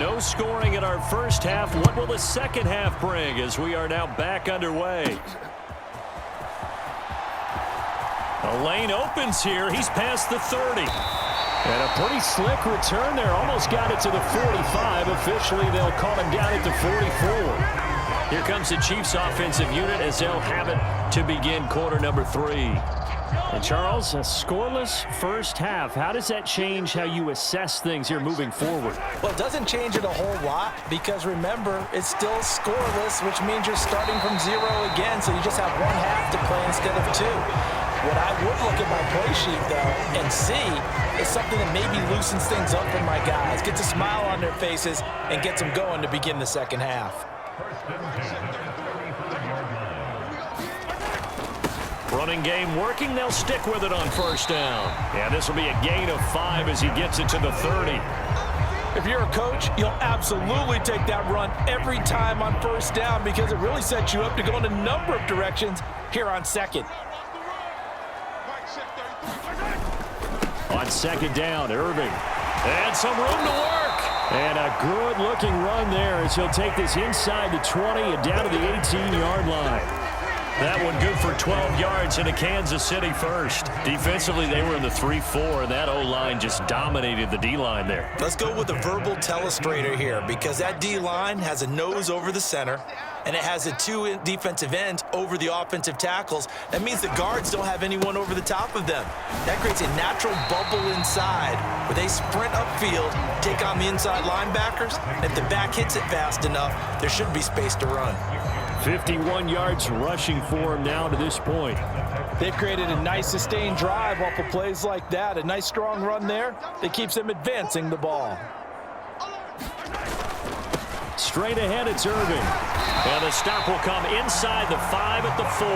no scoring in our first half. What will the second half bring as we are now back underway? A lane opens here. He's past the 30. And a pretty slick return there. Almost got it to the 45. Officially, they'll call him down at the 44. Here comes the Chiefs offensive unit as they'll have it to begin quarter number 3. And Charles, a scoreless first half. How does that change how you assess things here moving forward? Well, it doesn't change it a whole lot because, remember, it's still scoreless, which means you're starting from 0 again, so you just have one half to play instead of 2. What I would look at my play sheet, though, and see is something that maybe loosens things up for my guys, gets a smile on their faces, and gets them going to begin the second half. Running game working. They'll stick with it on first down. And this will be a gain of 5 as he gets it to the 30. If you're a coach, you'll absolutely take that run every time on first down because it really sets you up to go in a number of directions here on second. On second down, Irving. And some room to work. And a good-looking run there as he'll take this inside the 20 and down to the 18-yard line. That one good for 12 yards into Kansas City first. Defensively, they were in the 3-4, and that O-line just dominated the D-line there. Let's go with a verbal telestrator here because that D-line has a nose over the center, and it has a 2 defensive ends over the offensive tackles. That means the guards don't have anyone over the top of them. That creates a natural bubble inside where they sprint upfield, take on the inside linebackers, and if the back hits it fast enough, there should be space to run. 51 yards rushing for him now to this point. They've created a nice sustained drive off of plays like that. A nice strong run there that keeps them advancing the ball. Straight ahead, it's Irving. And the stop will come inside the 5 at the 4.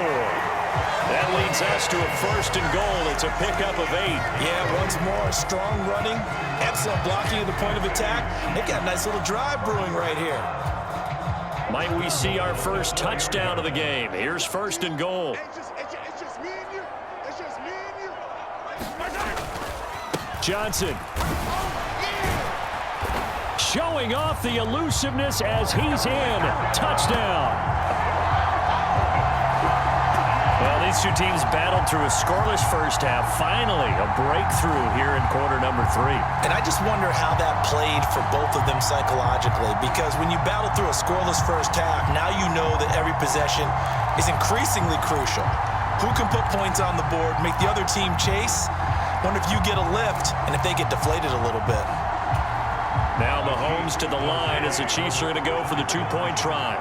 That leads us to a first and goal. It's a pickup of 8. Yeah, once more, strong running, excellent blocking at the point of attack. They've got a nice little drive brewing right here. Might we see our first touchdown of the game? Here's first and goal. It's just me and you. It's just me and you. Johnson. Showing off the elusiveness as he's in. Touchdown. Well, these two teams battled through a scoreless first half. Finally, a breakthrough here in quarter number 3. And I just wonder how that played for both of them psychologically, because when you battle through a scoreless first half, now you know that every possession is increasingly crucial. Who can put points on the board, make the other team chase? Wonder if you get a lift and if they get deflated a little bit. Now Mahomes to the line as the Chiefs are going to go for the 2-point try.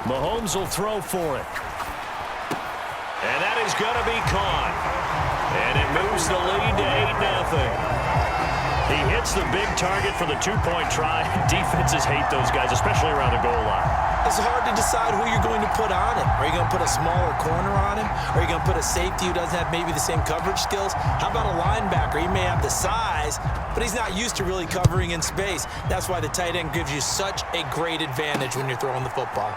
Mahomes will throw for it. And that is going to be caught. And it moves the lead to 8-0. He hits the big target for the 2-point try. Defenses hate those guys, especially around the goal line. It's hard to decide who you're going to put on him. Are you going to put a smaller corner on him? Are you going to put a safety who doesn't have maybe the same coverage skills? How about a linebacker? He may have the size, but he's not used to really covering in space. That's why the tight end gives you such a great advantage when you're throwing the football.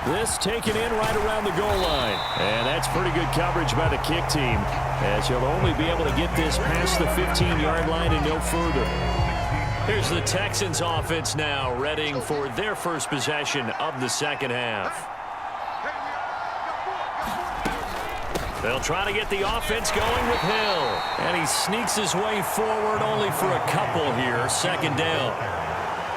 This taken in right around the goal line. And that's pretty good coverage by the kick team, as he'll only be able to get this past the 15-yard line and no further. Here's the Texans offense now, readying for their first possession of the second half. They'll try to get the offense going with Hill. And he sneaks his way forward only for a couple here, second down.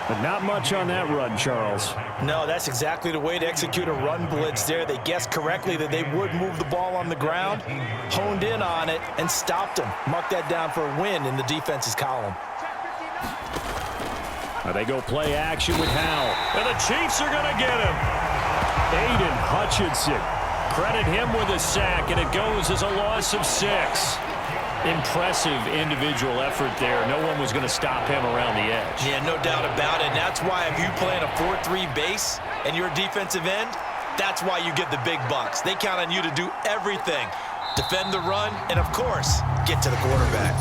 But not much on that run, Charles. No, that's exactly the way to execute a run blitz there. They guessed correctly that they would move the ball on the ground, honed in on it, and stopped them. Mark that down for a win in the defense's column. Now they go play action with Howell. And the Chiefs are going to get him. Aiden Hutchinson. Credit him with a sack, and it goes as a loss of 6. Impressive individual effort there. No one was going to stop him around the edge. Yeah, no doubt about it. And that's why if you play in a 4-3 base and you're a defensive end, that's why you get the big bucks. They count on you to do everything. Defend the run and, of course, get to the quarterback.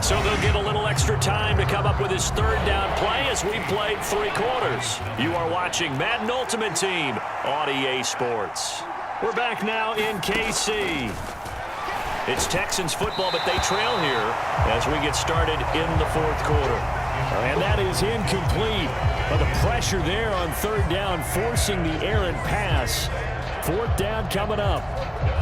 So they'll get a little extra time to come up with his third down play as we played 3 quarters. You are watching Madden Ultimate Team on EA Sports. We're back now in KC. It's Texans football, but they trail here as we get started in the fourth quarter. And that is incomplete. But the pressure there on third down, forcing the errant pass. Fourth down coming up.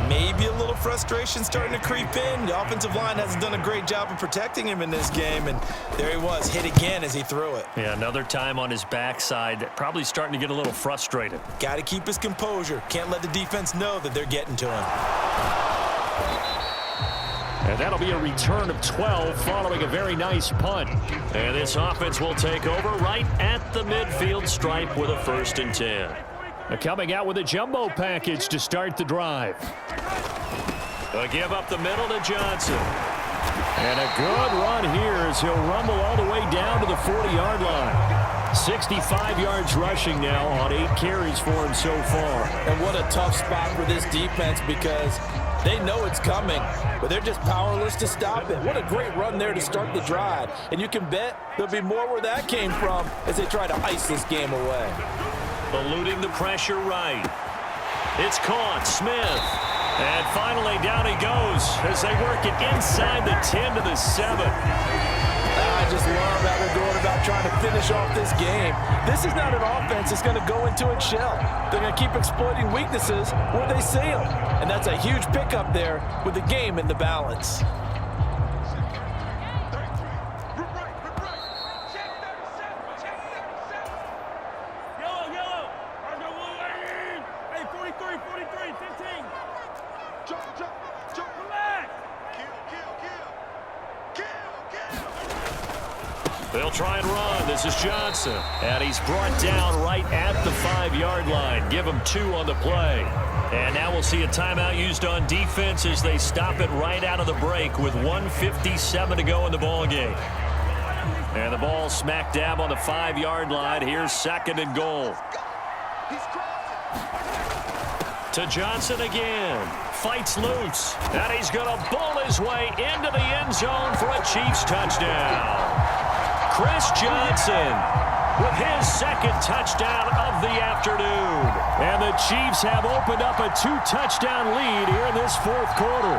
Maybe a little frustration starting to creep in. The offensive line hasn't done a great job of protecting him in this game, and there he was, hit again as he threw it. Yeah, another time on his backside, probably starting to get a little frustrated. Got to keep his composure. Can't let the defense know that they're getting to him. And that'll be a return of 12 following a very nice punt. And this offense will take over right at the midfield stripe with a 1st and 10. They're coming out with a jumbo package to start the drive. A give up the middle to Johnson. And a good run here as he'll rumble all the way down to the 40-yard line. 65 yards rushing now on 8 carries for him so far. And what a tough spot for this defense because they know it's coming, but they're just powerless to stop it. What a great run there to start the drive. And you can bet there'll be more where that came from as they try to ice this game away. Eluding the pressure right. It's caught. Smith. And finally down he goes as they work it inside the 10 to the 7. I just love how they're going about trying to finish off this game. This is not an offense that's going to go into its shell. They're going to keep exploiting weaknesses where they see them. And that's a huge pickup there with the game in the balance. They'll try and run. This is Johnson. And he's brought down right at the 5-yard line. Give him 2 on the play. And now we'll see a timeout used on defense as they stop it right out of the break with 1:57 to go in the ball game. And the ball smack dab on the 5-yard line. Here's 2nd and goal. To Johnson again. Fights loose. And he's going to bull his way into the end zone for a Chiefs touchdown. Chris Johnson with his 2nd touchdown of the afternoon. And the Chiefs have opened up a 2-touchdown lead here in this fourth quarter.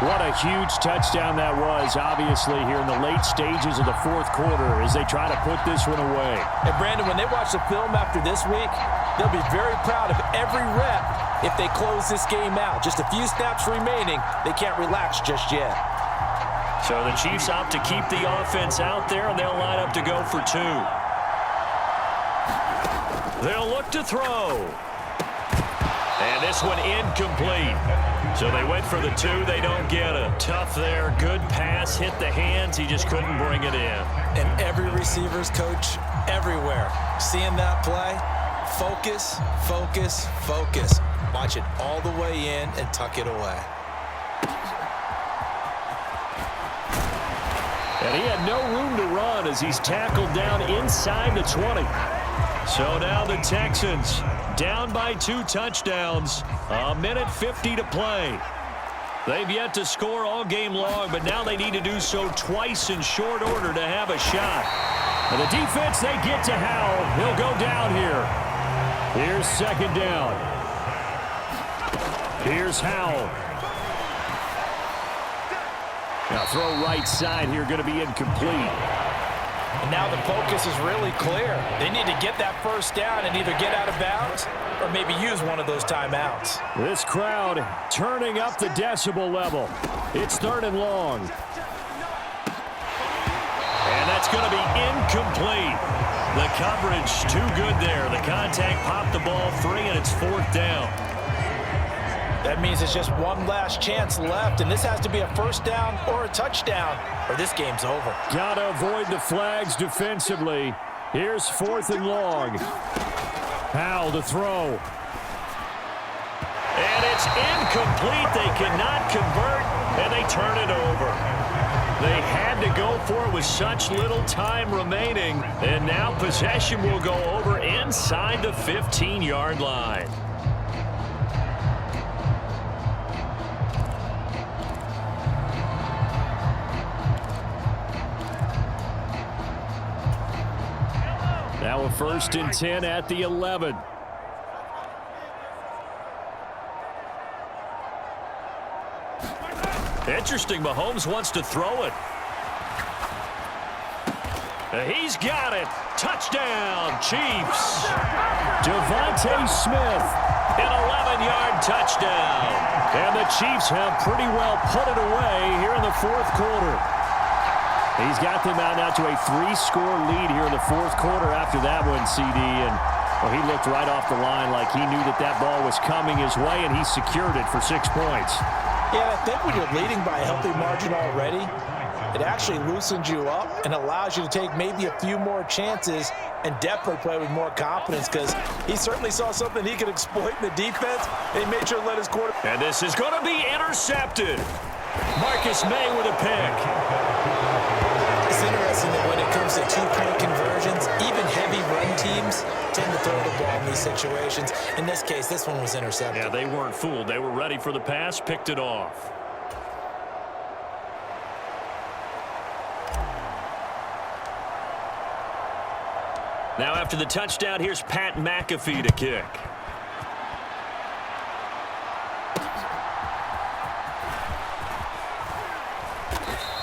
What a huge touchdown that was, obviously, here in the late stages of the fourth quarter as they try to put this one away. And, Brandon, when they watch the film after this week, they'll be very proud of every rep if they close this game out. Just a few snaps remaining. They can't relax just yet. So the Chiefs opt to keep the offense out there, and they'll line up to go for 2. They'll look to throw. And this one incomplete. So they went for the 2. They don't get it. Tough there. Good pass. Hit the hands. He just couldn't bring it in. And every receiver's coach everywhere. Seeing that play, focus, focus, focus. Watch it all the way in and tuck it away. And he had no room to run as he's tackled down inside the 20. So now the Texans down by 2 touchdowns. 1:50 to play. They've yet to score all game long, but now they need to do so twice in short order to have a shot. And the defense, they get to Howell. He'll go down here. Here's 2nd down. Here's Howell. Now throw right side here, going to be incomplete. And now the focus is really clear. They need to get that 1st down and either get out of bounds or maybe use one of those timeouts. This crowd turning up the decibel level. It's 3rd and long. And that's going to be incomplete. The coverage too good there. The contact popped the ball free, and it's 4th down. That means it's just one last chance left, and this has to be a 1st down or a touchdown, or this game's over. Gotta avoid the flags defensively. Here's 4th and long. Howell to throw. And it's incomplete. They cannot convert, and they turn it over. They had to go for it with such little time remaining, and now possession will go over inside the 15-yard line. Now a 1st and 10 at the 11. Interesting. Mahomes wants to throw it. He's got it. Touchdown, Chiefs. Devontae Smith. An 11-yard touchdown. And the Chiefs have pretty well put it away here in the fourth quarter. He's got them out now to a 3-score lead here in the fourth quarter after that one, CD. And well, he looked right off the line like he knew that that ball was coming his way, and he secured it for 6 points. Yeah, I think when you're leading by a healthy margin already, it actually loosens you up and allows you to take maybe a few more chances and definitely play with more confidence, because he certainly saw something he could exploit in the defense, and he made sure to let his quarterback. And this is going to be intercepted. Marcus May with a pick. It's interesting that when it comes to two-point conversions, even heavy run teams tend to throw the ball in these situations. In this case, this one was intercepted. Yeah, they weren't fooled. They were ready for the pass, picked it off. Now after the touchdown, here's Pat McAfee to kick.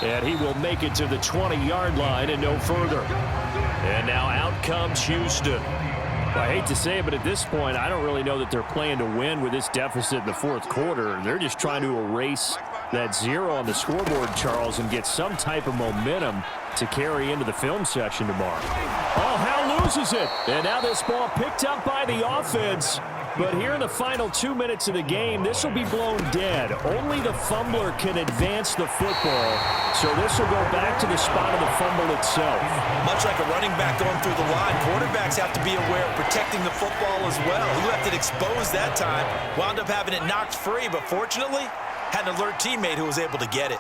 And he will make it to the 20-yard line and no further. And now out comes Houston. Well, I hate to say it, but at this point, I don't really know that they're playing to win with this deficit in the fourth quarter. They're just trying to erase that 0 on the scoreboard, Charles, and get some type of momentum to carry into the film session tomorrow. Oh, Hal loses it. And now this ball picked up by the offense. But here in the final 2 minutes of the game, this will be blown dead. Only the fumbler can advance the football. So this will go back to the spot of the fumble itself. Much like a running back going through the line, quarterbacks have to be aware of protecting the football as well. He left it exposed that time, wound up having it knocked free, but fortunately, had an alert teammate who was able to get it.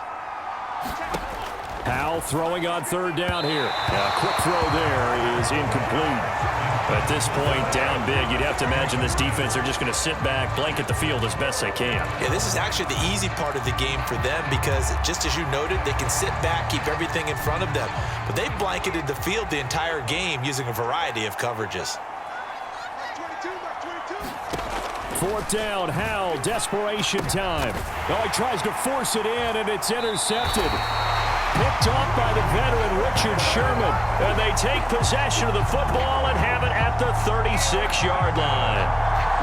Hal throwing on third down here. A quick throw there is incomplete. At this point, down big, you'd have to imagine this defense, they're just going to sit back, blanket the field as best they can. Yeah, this is actually the easy part of the game for them, because just as you noted, they can sit back, keep everything in front of them. But they blanketed the field the entire game using a variety of coverages. Fourth down, Hal, desperation time. Oh, he tries to force it in, and it's intercepted. Picked off by the veteran Richard Sherman. And they take possession of the football and have it at the 36-yard line.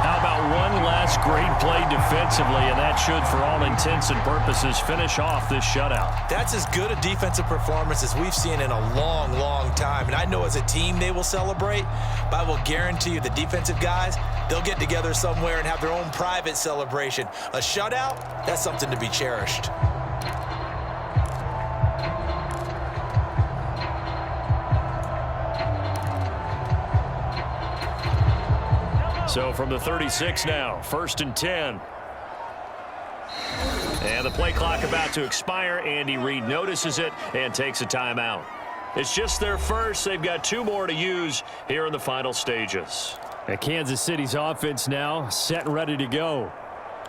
How about one last great play defensively, and that should, for all intents and purposes, finish off this shutout. That's as good a defensive performance as we've seen in a long, long time. And I know as a team they will celebrate, but I will guarantee you the defensive guys, they'll get together somewhere and have their own private celebration. A shutout, that's something to be cherished. So from the 36 now, 1st and 10. And the play clock about to expire. Andy Reid notices it and takes a timeout. It's just their first. They've got 2 more to use here in the final stages. And Kansas City's offense now set and ready to go.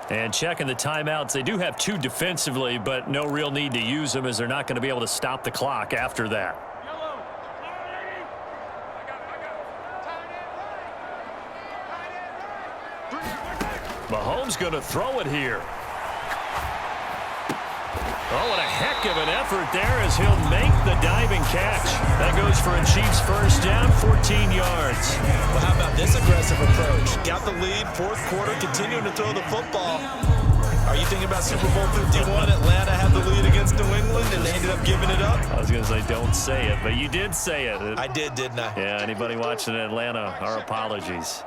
And checking the timeouts, they do have 2 defensively, but no real need to use them as they're not going to be able to stop the clock after that. Mahomes going to throw it here. Oh, what a heck of an effort there as he'll make the diving catch. That goes for a Chiefs first down, 14 yards. Well, how about this aggressive approach? Got the lead, fourth quarter, continuing to throw the football. Are you thinking about Super Bowl 51? Atlanta had the lead against New England, and they ended up giving it up? I was going to say, don't say it, but you did say it. I did, didn't I? Yeah, anybody watching Atlanta, our apologies.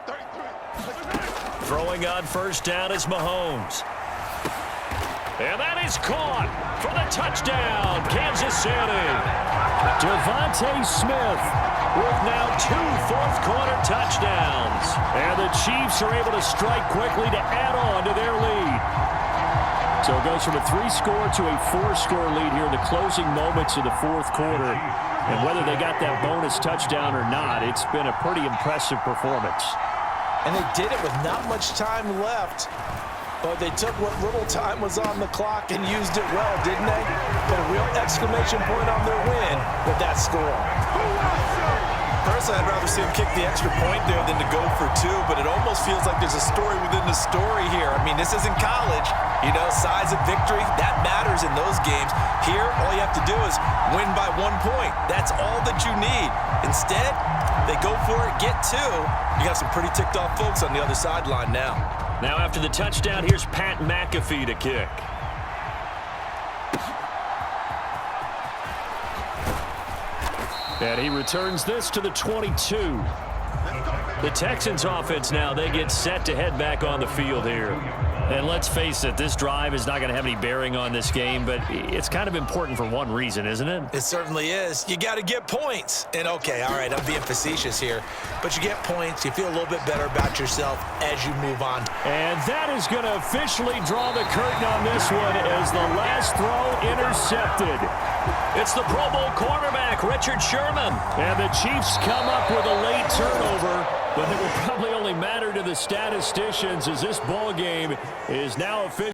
Throwing on first down is Mahomes. And that is caught for the touchdown, Kansas City. Devontae Smith with now 2 fourth-quarter touchdowns. And the Chiefs are able to strike quickly to add on to their lead. So it goes from a 3-score to a 4-score lead here in the closing moments of the fourth quarter. And whether they got that bonus touchdown or not, it's been a pretty impressive performance. And they did it with not much time left. But they took what little time was on the clock and used it well, didn't they? Put a real exclamation point on their win with that score. Personally, I'd rather see him kick the extra point there than to go for two, but it almost feels like there's a story within the story here. I mean, this isn't college. You know, size of victory, that matters in those games. Here, all you have to do is win by 1 point. That's all that you need. Instead, they go for it, get two. You got some pretty ticked off folks on the other sideline now. Now after the touchdown, here's Pat McAfee to kick. And he returns this to the 22. The Texans offense now, they get set to head back on the field here. And let's face it, this drive is not going to have any bearing on this game, but it's kind of important for one reason, isn't it? It certainly is. You got to get points. And okay, all right, I'm being facetious here, but you get points, you feel a little bit better about yourself as you move on. And that is going to officially draw the curtain on this one as the last throw intercepted. It's the Pro Bowl cornerback, Richard Sherman. And the Chiefs come up with a late turnover, but it will probably only matter to the statisticians as this ball game is now official.